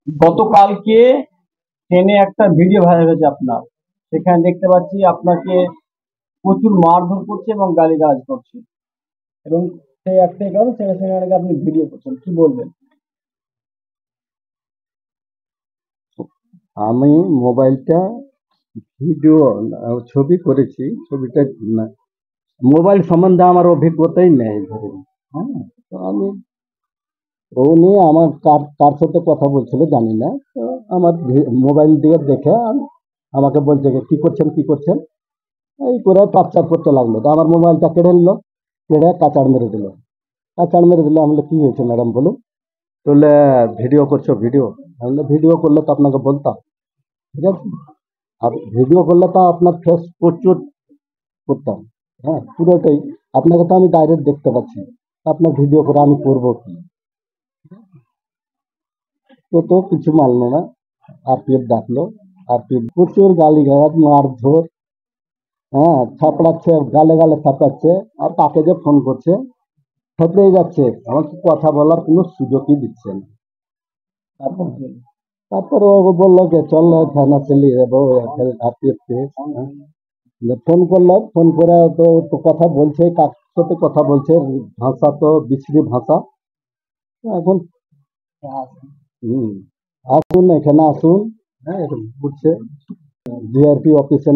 গতকালকে ট্রেনে একটা ভিডিও ভাইরাল হয়েছে আপনার, সেখানে দেখতে পাচ্ছি আপনাকে প্রচুর মারধর করছে এবং গালিগালাজ করছে, এবং সেই একটাই কারণ সেখানে আপনি ভিডিও করছেন, কি বলবেন? আমি মোবাইলটা ভিডিও ছবি করেছি। ছবিটা মোবাইল সম্বন্ধে আমার অভিজ্ঞতাই নেই ধরুন। হ্যাঁ, তো আমি ও নিয়ে আমার কার সাথে কথা বলছিল জানি না। তো আমার মোবাইল দিয়ে দেখে আমাকে বলছে কি করছেন কি করছেন, এই করে টর্চার করতে লাগলো। তো আমার মোবাইলটা কেড়ে নিল, কেড়ে কাচাড় মেরে দিল। আমি বললাম, কি হয়েছে ম্যাডাম বলুন। বললে ভিডিও করছো ভিডিও। আমি বললাম, ভিডিও করলে তো আপনাকে বলতাম, ঠিক আছে, আর ভিডিও করলে তো আপনার ফেস প্রচুর করতাম। হ্যাঁ, পুরোটাই আপনাকে তো আমি ডাইরেক্ট দেখতে পাচ্ছি, আপনার ভিডিও করে আমি করবো কি? তো কিছু মানলো না, আরপিএফ ডাকলো। আরপিএফ প্রচুর গালিগালাজ মারধর, হ্যাঁ, থাপড়াচ্ছে, গালে গালে থাপড়াচ্ছে, আর তাকে যে ফোন করছে থাপড়েই যাচ্ছে, আমাকে কথা বলার কোনো সুযোগই দিচ্ছে না। তারপর ও বললো যে চল থানা চলে যাবো, আরপিএফ কে ফোন করলো। ফোন করে তো কথা বলছে, কার সাথে কথা বলছে, ভাষা তো বিশ্রী ভাষা। এখন আসুন, এখানে আসুন। হ্যাঁ, এখন বুঝছে জিআরপি অফিসে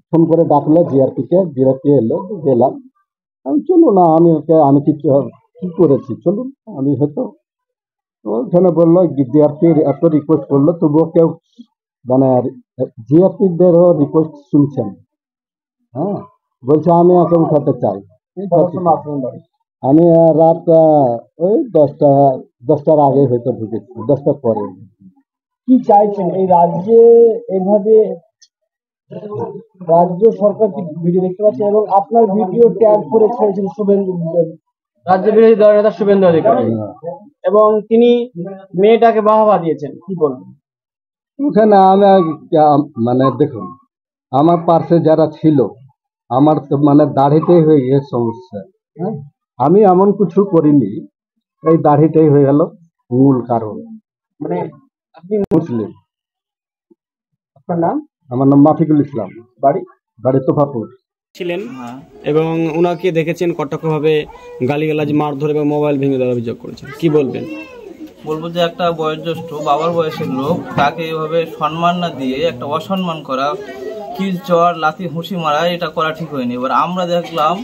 ফোন করে ডাকলো, জিআরপি এলো, গেলাম। আমি চলুন না, আমি কিছু কি করেছি চলুন, আমি হয়তো ওখানে বললো জিআরপি এত রিকোয়েস্ট করলো, তবুও কেউ মানে জিআরপি দেরও রিকোয়েস্ট শুনছেন। হ্যাঁ, বলছে আমি একে উঠাতে চাই। আমি রাত ওই 10টার আগে হয়তো ঢুকেছি, 10টার পরে। কি চাইছেন এই রাজ্যে? এইভাবে রাজ্য সরকার কি ভিডিও দেখতে পাচ্ছে এবং আপনার ভিডিও ট্যাগ করে ছেড়েছেন শুভেন্দু, রাজ্য বিরোধী দল নেতা শুভেন্দু অধিকারী, এবং তিনি মেয়েটাকে বাহবা দিয়েছেন, কি বলবেন? ওখানে আমি মানে দেখুন, আমার পাশে যারা ছিল, আমার তো মানে দাড়িটাই হয়ে গিয়ে সমস্যা। হ্যাঁ, আমি এমন কিছু করিনি, এই দাড়িটাই হয়ে গেল মূল কারণ। মানে আপনি মুসলিম। আপনার নাম? আমার নাম মাফিকুল ইসলাম, বাড়ি তোফাপুর ছিলেন, এবং উনাকে দেখেছেন কটকভাবে গালিগালাজ, মারধর এবং মোবাইল ভেঙে দেওয়ার অভিযোগ করেছেন, কি বলবেন? বলবো যে একটা বয়োজ্যেষ্ঠ বাবার বয়সের লোক, তাকে এইভাবে সম্মান না দিয়ে একটা অসম্মান করা, কিল চর লাথি হুঁশি মারা, এটা করা ঠিক হয়নি। এবার আমরা দেখলাম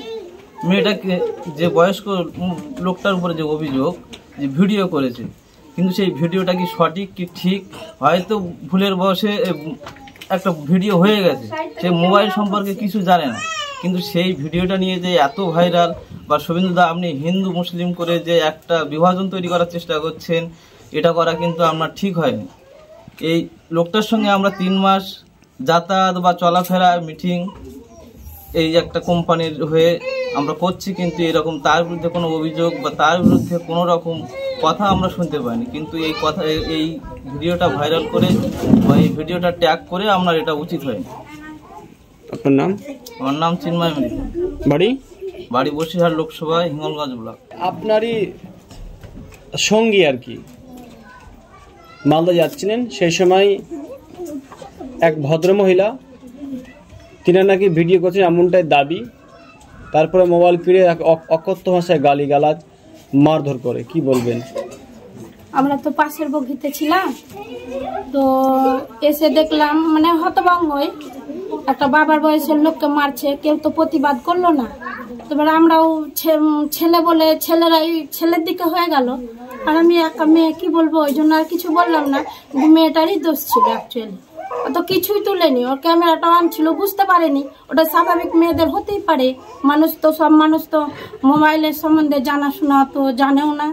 মেয়েটাকে, যে বয়স্ক লোকটার উপরে যে অভিযোগ, যে ভিডিও করেছে, কিন্তু সেই ভিডিওটা কি সঠিক কি ঠিক, হয়তো ভুলের বয়সে একটা ভিডিও হয়ে গেছে, সে মোবাইল সম্পর্কে কিছু জানে না, কিন্তু সেই ভিডিওটা নিয়ে যে এত ভাইরাল, বা শুভেন্দুদা আপনি হিন্দু মুসলিম করে যে একটা বিভাজন তৈরি করার চেষ্টা করছেন, এটা করা কিন্তু আপনার ঠিক হয়নি। এই লোকটার সঙ্গে আমরা 3 মাস যাতায়াত বা চলাফেরা, মিটিং, এই একটা কোম্পানির হয়ে আমরা করছি, কিন্তু এরকম তার বিরুদ্ধে কোনো অভিযোগ বা তার বিরুদ্ধে কোনো রকম কথা আমরা শুনতে পাইনি। কিন্তু এই ভিডিওটা ভাইরাল করে বা এই ভিডিওটা ট্যাগ করে আপনার এটা উচিত হয়নি। আপনার নাম? আমার নাম চিন্ময় মৃত, বাড়ি বসিরহাট লোকসভা, হিঙ্গলগঞ্জ ব্লক। আপনারই সঙ্গী আর কি, মালদা যাচ্ছিলেন, সেই সময় এক ভদ্রমহিলা, তিনি নাকি ভিডিও করছেন এমনটাই দাবি, তারপরে মোবাইল ফিরে অকথ্য ভাষায় গালিগালাজ, মারধর করে, কি বলবেন? আমরা তো পাশের বগিতে ছিলাম, তো এসে দেখলাম মানে হতভম্বই, একটা বাবার বয়সের লোককে মারছে, কেউ তো প্রতিবাদ করলো না। তারপরে আমরাও ছেলে বলে ছেলেরাই ছেলের দিকে হয়ে গেল, আর আমি একা মেয়ে, কি বলবো, ওই জন্য আর কিছু বললাম না। মেয়েটারই দোষ ছিল অ্যাকচুয়ালি, তো কিছুই তুলেনি, ওর ক্যামেরাটা অন ছিল, বুঝতে পারেনি। ওটা স্বাভাবিক, মেয়েদের হতেই পারে, মানুষ তো সব মানুষ তো মোবাইলের সম্বন্ধে জানাশোনা তো জানেও না,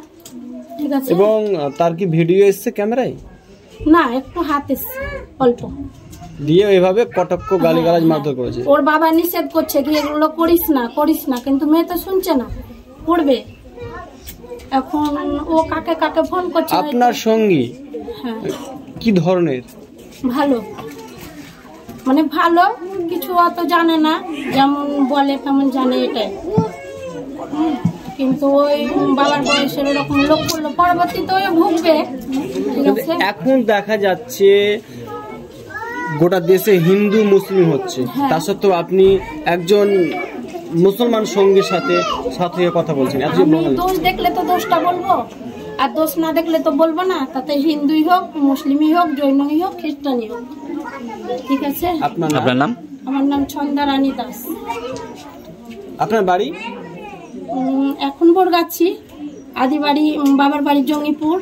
ঠিক আছে। এবং তার কি ভিডিও এসছে ক্যামেরায়? না, একটু হাত এসছে অল্প, দিয়ে এভাবে কটক্ষ গালিগালাজ মারধর করেছে। ওর বাবা নিষেধ করছে কি এগুলো করিস না, কিন্তু মেয়ে তো শুনছে না, করবে। এখন ও কাকে কাকে ফোন করছে। আপনার সঙ্গী? হ্যাঁ। কি ধরনের? ভালো, মানে ভালো, কিছু অত জানে না, যেমন বলে তেমন জানে, এটাই। কিন্তু ওই বাবার বয়সের এরকম লোক করলো, পরবর্তীতে ওই ভুগবে। ঠিক কিন্তু আছে? এখন দেখা যাচ্ছে গোটা দেশে হিন্দু মুসলিম হচ্ছে, হ্যাঁ। তা সত্ত্বেও আপনি একজন মুসলমান সঙ্গীর সাথে সাথে কথা বলছেন, এত যে আমি বাঙালি। দোষ দেখলে তো দোষটা বলবো, আর দোষ না দেখলে তো বলবো না। তাতে হিন্দুই হোক, মুসলিমই হোক, জৈনই হোক, খ্রিস্টানই হোক, ঠিক আছে? আপনার আপনার নাম? আমার নাম ছন্দা রানী দাস। আপনার বাড়ি? এখন বরগাছি, আদি বাড়ি, বাবার বাড়ি জঙ্গিপুর।